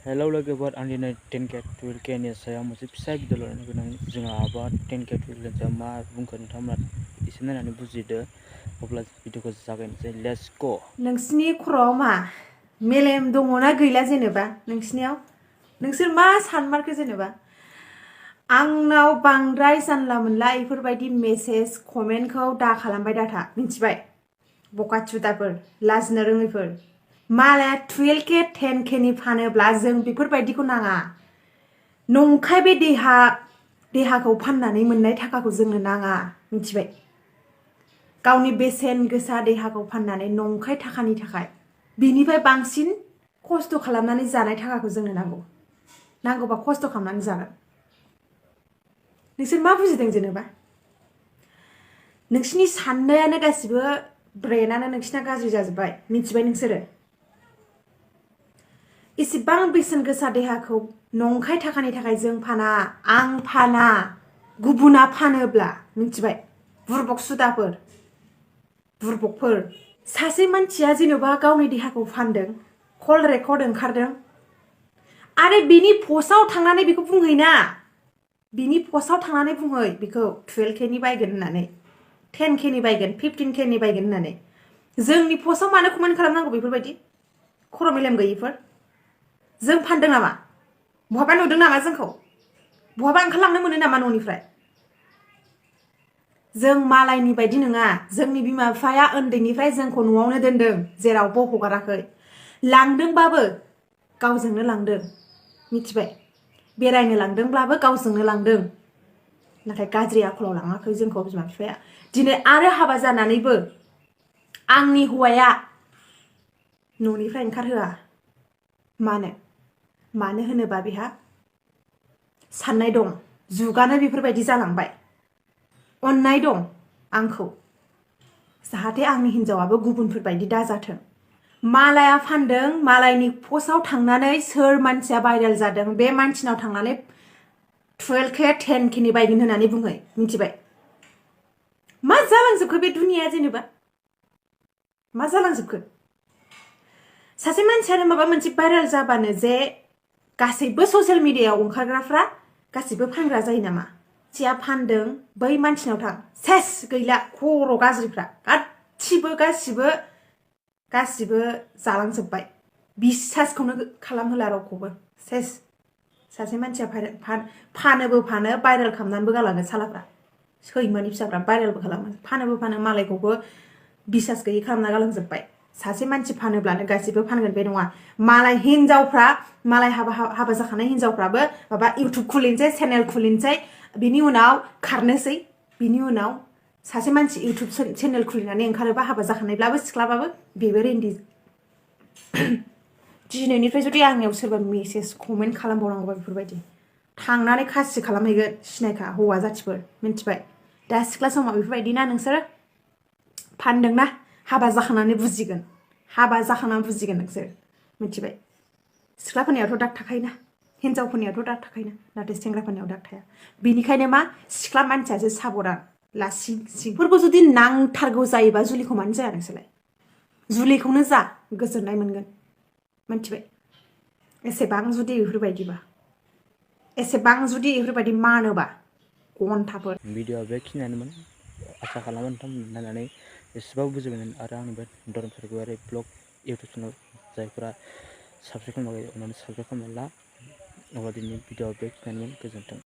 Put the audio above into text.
Hello लोगोफोर आं दिनै 10K 12K नि सायाव मोनसे फिसा भिडिअ लानो गोनां जोंहा आब'आ 10K 12K नि सायाव मा बुंखो नोंथांमोना एसे नायनानै बुजिदो अब्ला भिडिअखौ जागायनोसै लेट्स गो। नोंसिनि खर'आव मा मेलेम दङना गैला जेनेबा नोंसिनियाव नोंसोर मा सानमारखो जेनेबा आंनाव बांद्राय जानला मोनला इफोरबायदि मेसेज कमेन्टखौ दा खालामबाय दाथा मिथिबाय बकाचुदाफोर लाजिनो रोङैफोर मालाया 12K 10K नि फानोब्ला जों बेफोरबायदिखौ नाङा नंखाय बे देहाखौ फाननानै मोननाय थाखाखौ जोंनो नाङा मिथिबाय गावनि बेसेन गोसा देहाखौ फाननानै नंखाय थाखानि थाखाय बिनिफ्राय बांसिन खस्थ' खालामनानै जानाय थाखाखौ जोंनो नांगौबा खस्थ' खालामनानै जागोन नोंसोर मा बुजिदों जेनेबा नोंसिनि साननायानो गासिबो ब्रेनानो नोंसिना गाज्रि जाजोब्बाय मिथिबाय नोंसोरो इसिबां बेसेन गोसा देहाखौ नंखाय थाखानि थाखाय जों फाना आं फाना गुबुना फानोब्ला मिथिबाय बुरबक सुदाफोर बुरबकफोर सासे मानसिया जेनेबा गावनि देहाखौ फानदों कल रेकर्ड ओंखारदों आरो बिनि पस्टआव थांनानै बेखौ बुंहैना बिनि पस्टआव थांनानै बुंहै बेखौ 12K नि बायगोन होननानै 10K नि बायगोन 15K नि बायगोन होननानै जोंनि पस्टआव मानो कमेन्ट खालामनांगौ बेफोरबायदि खर' मेलेम गैयिफोर जों फानदों नामा बहाबा नुदों नामा जोंखौ बहाबा ओंखारलांनो मोनो नामा न'निफ्राय जों मालायनि बायदि नङा जोंनि बिमा बिफाया उन्दैनिफ्राय जोंखौ न'आवनो दोनदों जेरावबो हगाराखै लांदोंबाबो गावजोंनो लांदों मिथिबाय बेरायनो लांदोंब्लाबो गावजोंनो लांदों नाथाय गाज्रि आखलाव लाङाखै जोंखौ बिमा बिफाया दिनै आरो हाबा जानानैबो आंनि हौवाया न'निफ्राय ओंखारहोआ मानो होनोबा बेहा साननाय दं जुगानो बेफोरबायदि जालांबाय अननाय दं आंखौ जाहाथे आंनि हिनजावाबो गुबुनफोरबायदि दाजाथों मालाया फानदों मालायनि पस्टआव थांनानै सोर मानसिया भाइरेल जादों बे मानसिनाव थांनानै 12K 10K नि बायगोन होननानै बुंहै मिथिबाय मा जालांजोबखो बे दुनिया जेनेबा मा जालांजोबखो सासे मानसियानो माबा मोनसे भाइरेल जाबानो जे गासैबो ससियेल मिडियायाव ओंखारग्राफ्रा गासैबो फानग्रा जायो नामा सिया फानदों बै मानसिनाव थां सेस गैला खर' गाज्रिफ्रा गासिबो जालांजोब्बाय बिसासखौनो खालामहोला रावखौबो सेस सासे मानसिया फानो भाइरेल खालामनानैबो गालाङो सालाफ्रा सैमानि फिसाफ्रा भाइरेलबो खालामो फानो मालायखौबो बिसास गैयै खालामना गालांजोब्बाय सासे मानसि फानोब्लानो गासिबो फानगोन बे नङा मालाय हिनजावफ्रा मालाय हाबा जाखानाय हिनजावफ्राबो माबा इउटुब खुलिनोसै चेनेल खुलिनोसै बिनि उनाव खारनोसै बिनि उनाव सासे मानसि इउटुब चेनेल खुलिनानै ओंखारोबा हाबा जाखानायब्लाबो सिख्लाबाबो बेबो रेन्डि दिनैनिफ्राय जुदि आंनियाव सोरबा मेसेज कमेन्ट खालामबावनांगौबा बेफोरबायदि थांनानै खासि खालामहैगोन सिनायखा हौवा जाथिफोर मिथिबाय दा सिख्ला समाव बेफोरबायदि ना नोंसोरो फानदोंना हाबा जाखांनानै बुजिगोन नोंसोर मिथिबाय सिख्लाफोरनियावथ' दाग थाखायोना हिनजावफोरनियावथ' दाग थाखायोना नाथाय सेंग्राफोरनियाव दाग थाया बेनिखायनो मा सिख्ला मानसियासो साबधान लासिंसिंफोरखौ जुदि नांथारगौ जायोबा जुलिखौ मानो जाया नोंसोरलाय जुलिखौनो जा गोजोननाय मोनगोन मिथिबाय एसेबां जुदि बेफोरबायदि मानोबा घन्टाफोर भिडिअआ बेखिनियानोमोन आसा खालामो नोंथांमोन नायनानै एसेबाबो बुजिगोन आरो आंनि बे धोरोमसालियारि ब्लग इउटुब चेनेल जायफोरा साबसक्राइब खालामाखै अननानै साबसक्राइब खालामना ला अब्ला दिनैनि भिडिअआ बेखिनियानोमोन गोजोन्थों।